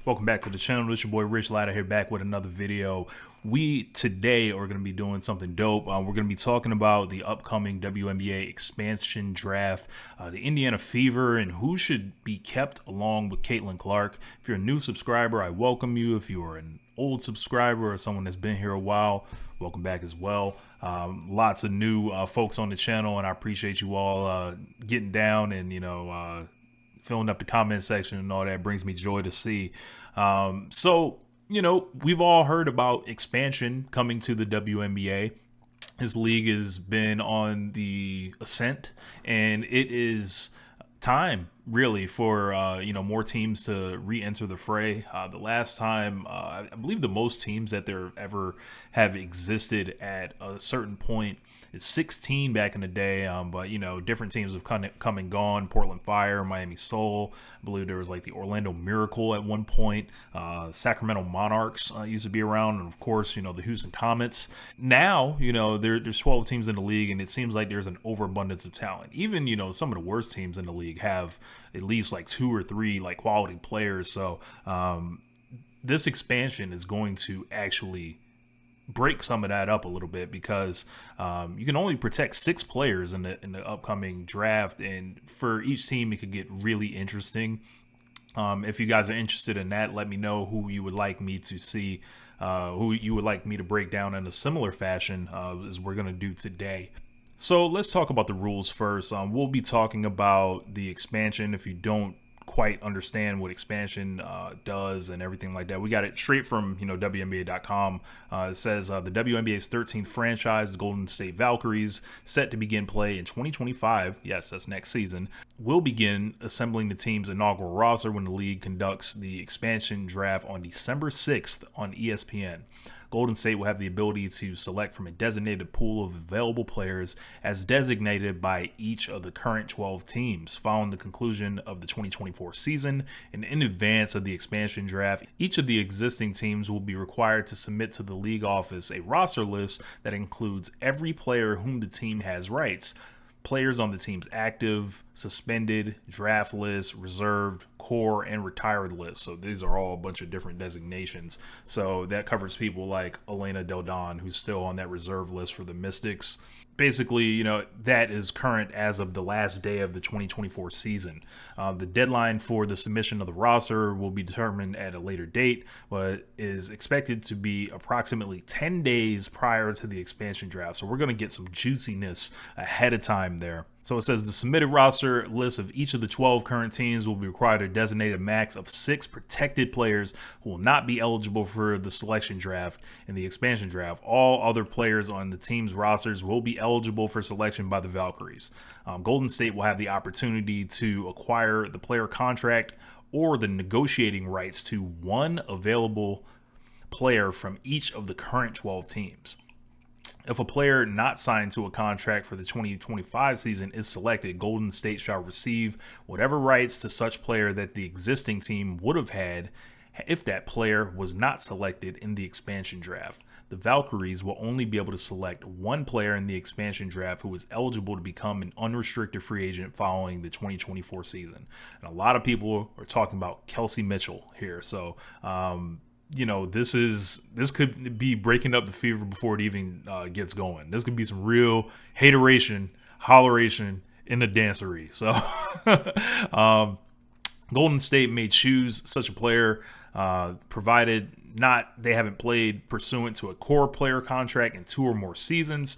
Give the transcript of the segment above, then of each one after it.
Welcome back to the channel. It's your boy Rich Latta here, back with another video. We today are going to be doing something dope. We're going to be talking about the upcoming WNBA expansion draft, the Indiana Fever, and who should be kept along with Caitlin Clark. If you're a new subscriber, I welcome you. If you're an old subscriber or someone that's been here a while, welcome back as well. Lots of new folks on the channel, and I appreciate you all getting down and filling up the comment section and all that. Brings me joy to see. We've all heard about expansion coming to the WNBA. This league has been on the ascent, and it is time really for more teams to re-enter the fray. The last time, I believe the most teams that there ever have existed at a certain point, it's 16 back in the day, but different teams have come and gone. Portland Fire, Miami Soul, I believe there was like the Orlando Miracle at one point. Sacramento Monarchs used to be around, and of course the Houston Comets. Now there's 12 teams in the league, and it seems like there's an overabundance of talent. Even some of the worst teams in the league have at least like 2 or 3 like quality players. So this expansion is going to actually break some of that up a little bit, because you can only protect 6 players in the upcoming draft, and for each team it could get really interesting. If you guys are interested in that, let me know who you would like me to see, who you would like me to break down in a similar fashion as we're going to do today. So let's talk about the rules first. We'll be talking about the expansion. If you don't quite understand what expansion does and everything like that, we got it straight from WNBA.com. It says the WNBA's 13th franchise, the Golden State Valkyries, set to begin play in 2025. Yes, that's next season. Will begin assembling the team's inaugural roster when the league conducts the expansion draft on December 6th on ESPN. Golden State will have the ability to select from a designated pool of available players as designated by each of the current 12 teams. Following the conclusion of the 2024 season and in advance of the expansion draft, each of the existing teams will be required to submit to the league office a roster list that includes every player whom the team has rights. Players on the team's active, suspended, draft list, reserved, core, and retired list. So these are all a bunch of different designations. So that covers people like Elena Del Don, who's still on that reserve list for the Mystics. Basically, that is current as of the last day of the 2024 season. The deadline for the submission of the roster will be determined at a later date, but is expected to be approximately 10 days prior to the expansion draft. So we're going to get some juiciness ahead of time there. So it says the submitted roster list of each of the 12 current teams will be required to designate a max of 6 protected players who will not be eligible for the selection draft and the expansion draft. All other players on the team's rosters will be eligible for selection by the Valkyries. Golden State will have the opportunity to acquire the player contract or the negotiating rights to one available player from each of the current 12 teams. If a player not signed to a contract for the 2025 season is selected, Golden State shall receive whatever rights to such player that the existing team would have had if that player was not selected in the expansion draft. The Valkyries will only be able to select one player in the expansion draft who is eligible to become an unrestricted free agent following the 2024 season. And a lot of people are talking about Kelsey Mitchell here. So, this could be breaking up the Fever before it even gets going. This could be some real hateration, holleration in the dancery. So Golden State may choose such a player provided they haven't played pursuant to a core player contract in 2 or more seasons.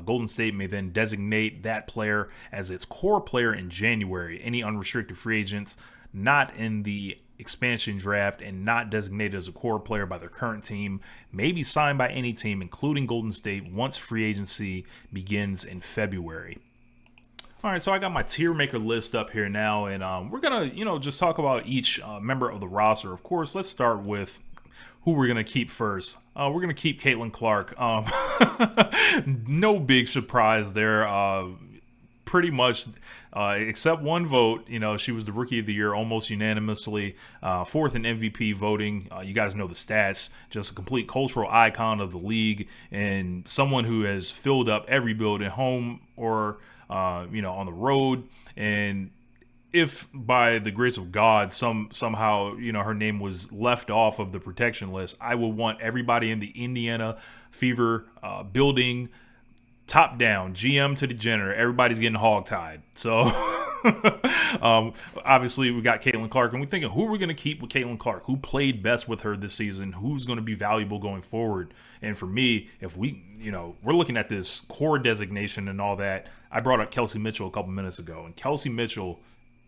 Golden State may then designate that player as its core player in January. Any unrestricted free agents not in the expansion draft and not designated as a core player by their current team may be signed by any team, including Golden State, once free agency begins in February. All right, so I got my tier maker list up here now, and we're gonna just talk about each member of the roster. Of course, let's start with who we're gonna keep first. We're gonna keep Caitlin Clark. No big surprise there. Pretty much, except one vote, she was the Rookie of the Year almost unanimously, 4th in MVP voting. You guys know the stats. Just a complete cultural icon of the league, and someone who has filled up every building, home or on the road. And if by the grace of God, somehow, her name was left off of the protection list, I would want everybody in the Indiana Fever building, top down, GM to the janitor, everybody's getting hogtied. So obviously we got Caitlin Clark, and we're thinking, who are we going to keep with Caitlin Clark? Who played best with her this season? Who's going to be valuable going forward? And for me, if we're looking at this core designation and all that, I brought up Kelsey Mitchell a couple minutes ago, and Kelsey Mitchell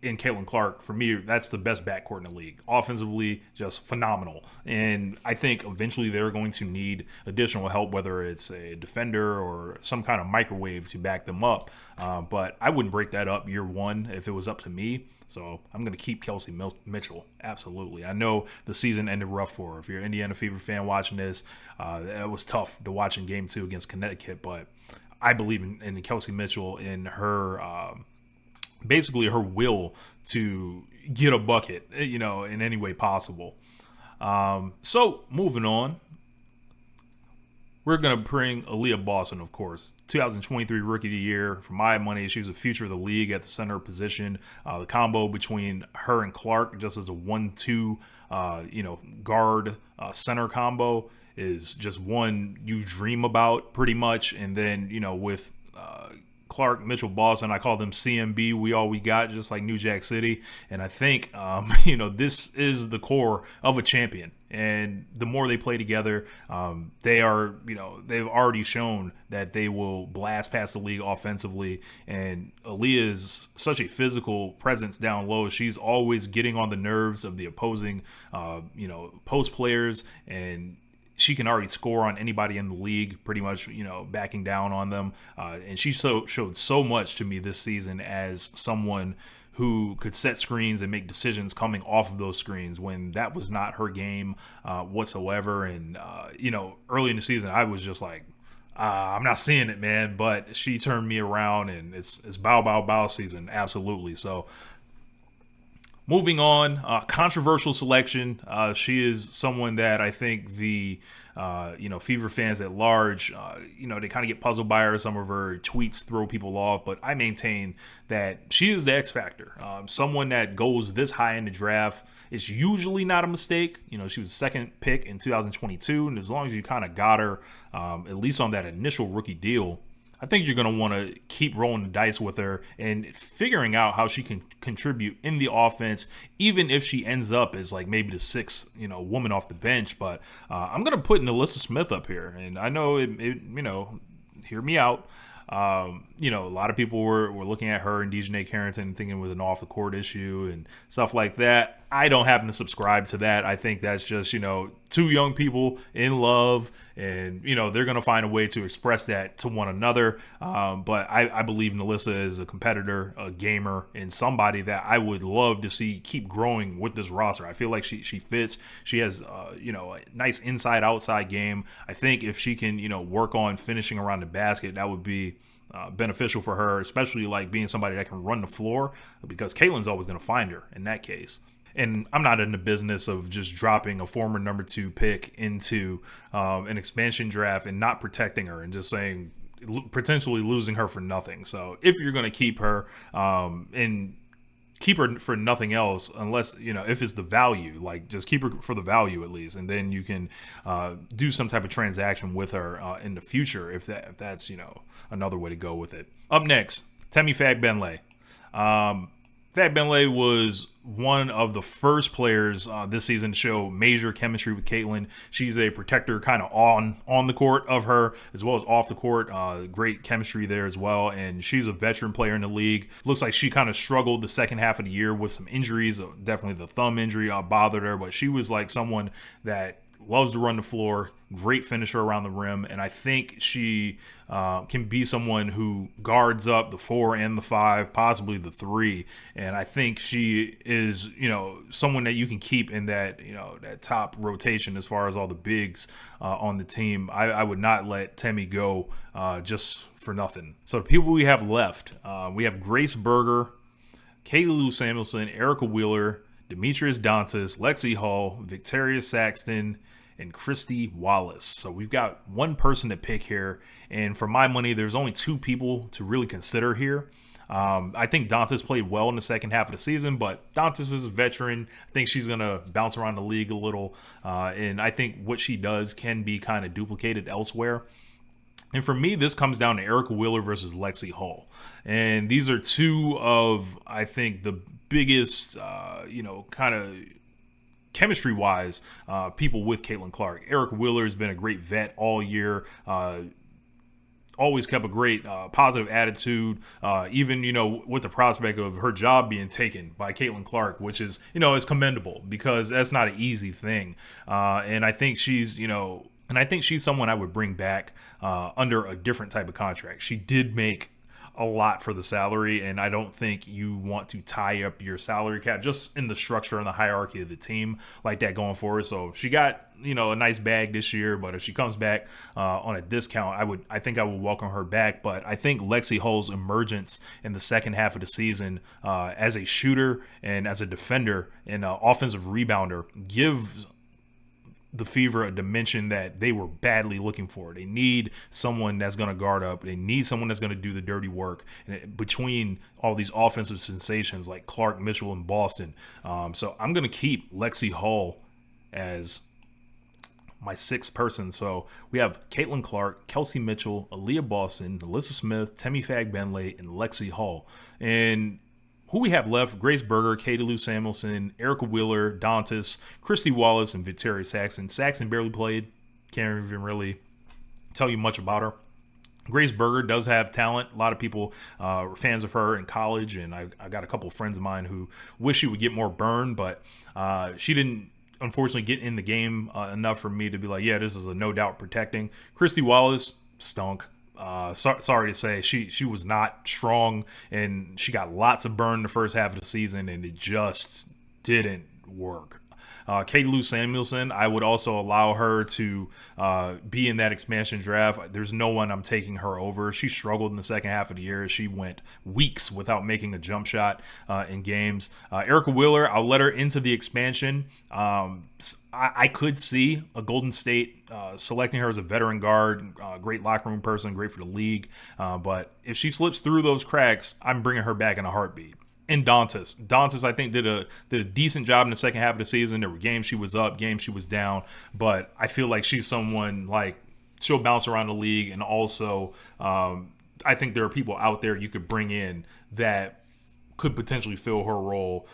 and Caitlin Clark, for me, that's the best backcourt in the league. Offensively, just phenomenal. And I think eventually they're going to need additional help, whether it's a defender or some kind of microwave to back them up. But I wouldn't break that up year one if it was up to me. So I'm going to keep Kelsey Mitchell. Absolutely. I know the season ended rough for her. If you're an Indiana Fever fan watching this, it was tough to watch in Game 2 against Connecticut. But I believe in Kelsey Mitchell, in her basically her will to get a bucket, in any way possible. So moving on, we're going to bring Aaliyah Boston, of course. 2023 Rookie of the Year. For my money, she's the future of the league at the center position. The combo between her and Clark, just as a 1-2, guard center combo, is just one you dream about pretty much. And then, with Clark, Mitchell, Boston, I call them CMB, we all we got, just like New Jack City. And I think, this is the core of a champion. And the more they play together, they are, they've already shown that they will blast past the league offensively. And Aaliyah is such a physical presence down low. She's always getting on the nerves of the opposing, post players, and she can already score on anybody in the league, pretty much, backing down on them. And she showed so much to me this season as someone who could set screens and make decisions coming off of those screens when that was not her game whatsoever. And, early in the season, I was just like, I'm not seeing it, man. But she turned me around, and it's bow season. Absolutely. So, moving on, controversial selection. She is someone that I think the, Fever fans at large, they kind of get puzzled by her. Some of her tweets throw people off, but I maintain that she is the X factor. Someone that goes this high in the draft is usually not a mistake. She was second pick in 2022, and as long as you kind of got her, at least on that initial rookie deal, I think you're going to want to keep rolling the dice with her and figuring out how she can contribute in the offense, even if she ends up as like maybe the sixth, woman off the bench. But I'm going to put Nalissa Smith up here, and I know hear me out. A lot of people were looking at her and Dejanay Carrington thinking it was an off the court issue and stuff like that. I don't happen to subscribe to that. I think that's just, two young people in love, and, they're going to find a way to express that to one another. But I believe Nalissa is a competitor, a gamer, and somebody that I would love to see keep growing with this roster. I feel like she fits. She has, a nice inside-outside game. I think if she can, work on finishing around the basket, that would be beneficial for her, especially like being somebody that can run the floor, because Caitlin's always going to find her in that case. And I'm not in the business of just dropping a former number 2 pick into an expansion draft and not protecting her and just saying potentially losing her for nothing. So if you're going to keep her and keep her for nothing else, unless, if it's the value, like just keep her for the value at least. And then you can do some type of transaction with her in the future if that's, another way to go with it. Up next, Temi Fagbenle. Fagbenle was one of the first players this season to show major chemistry with Caitlin. She's a protector kind of on the court of her as well as off the court. Great chemistry there as well. And she's a veteran player in the league. Looks like she kind of struggled the second half of the year with some injuries. Definitely the thumb injury bothered her, but she was like someone that loves to run the floor, great finisher around the rim, and I think she can be someone who guards up the 4 and the 5, possibly the 3, and I think she is, someone that you can keep in that, that top rotation as far as all the bigs on the team. I would not let Temi go just for nothing. So the people we have left, we have Grace Berger, Kaylee Lou Samuelson, Erica Wheeler, Demetrius Dantas, Lexi Hall, Victoria Saxton, and Christy Wallace. So we've got one person to pick here, and for my money, there's only 2 people to really consider here. I think Dantas played well in the second half of the season, but Dantas is a veteran. I think she's going to bounce around the league a little. And I think what she does can be kind of duplicated elsewhere. And for me, this comes down to Erica Wheeler versus Lexi Hall. And these are two of, I think, the biggest, kind of chemistry-wise, people with Caitlin Clark. Erica Wheeler has been a great vet all year. Always kept a great positive attitude, even, with the prospect of her job being taken by Caitlin Clark, which is, is commendable because that's not an easy thing. And I think she's someone I would bring back under a different type of contract. She did make a lot for the salary, and I don't think you want to tie up your salary cap just in the structure and the hierarchy of the team like that going forward. So she got, a nice bag this year, but if she comes back on a discount, I think I would welcome her back. But I think Lexi Hull's emergence in the second half of the season as a shooter and as a defender and offensive rebounder gives the Fever a dimension that they were badly looking for. They need someone that's going to guard up. They need someone that's going to do the dirty work between all these offensive sensations like Clark, Mitchell, and Boston. So I'm going to keep Lexi Hull as my sixth person. So we have Caitlin Clark, Kelsey Mitchell, Aaliyah Boston, Alyssa Smith, Temi Fagbenle, and Lexi Hull. And who we have left: Grace Berger, Katie Lou Samuelson, Erica Wheeler, Dantas, Christy Wallace, and Victoria Saxon. Saxon barely played. Can't even really tell you much about her. Grace Berger does have talent. A lot of people were fans of her in college, and I got a couple of friends of mine who wish she would get more burn, but she didn't unfortunately get in the game enough for me to be like, yeah, this is a no doubt protecting. Christy Wallace stunk. Sorry to say, she was not strong, and she got lots of burn the first half of the season, and it just didn't work. Katie Lou Samuelson, I would also allow her to be in that expansion draft. There's no one I'm taking her over. She struggled in the second half of the year. She went weeks without making a jump shot in games. Erica Wheeler, I'll let her into the expansion. I could see a Golden State selecting her as a veteran guard, great locker room person, great for the league. But if she slips through those cracks, I'm bringing her back in a heartbeat. And Dantas, I think, did a decent job in the second half of the season. There were games she was up, games she was down, but I feel like she's someone like she'll bounce around the league, and also I think there are people out there you could bring in that could potentially fill her role,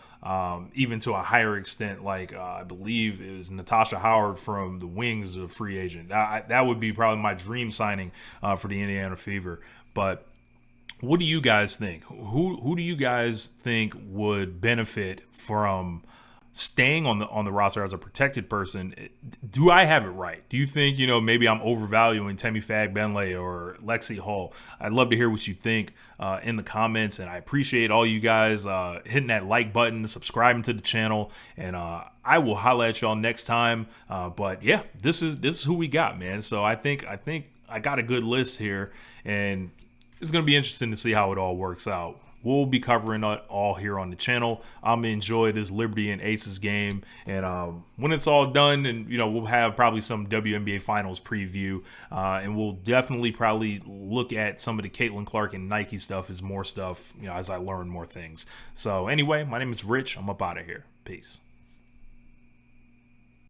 even to a higher extent. Like I believe it was Natasha Howard from the Wings, a free agent. That would be probably my dream signing for the Indiana Fever, but. What do you guys think? Who do you guys think would benefit from staying on the roster as a protected person? Do I have it right? Do you think, maybe I'm overvaluing Temi Fagbenle or Lexi Hull? I'd love to hear what you think in the comments, and I appreciate all you guys hitting that like button, subscribing to the channel, and I will holla at y'all next time. But yeah, this is who we got, man. So I think I got a good list here, and it's going to be interesting to see how it all works out. We'll be covering it all here on the channel. I'm going to enjoy this Liberty and Aces game. And when it's all done, and we'll have probably some WNBA Finals preview. And we'll definitely probably look at some of the Caitlin Clark and Nike stuff as more stuff, as I learn more things. So anyway, my name is Rich. I'm up out of here. Peace.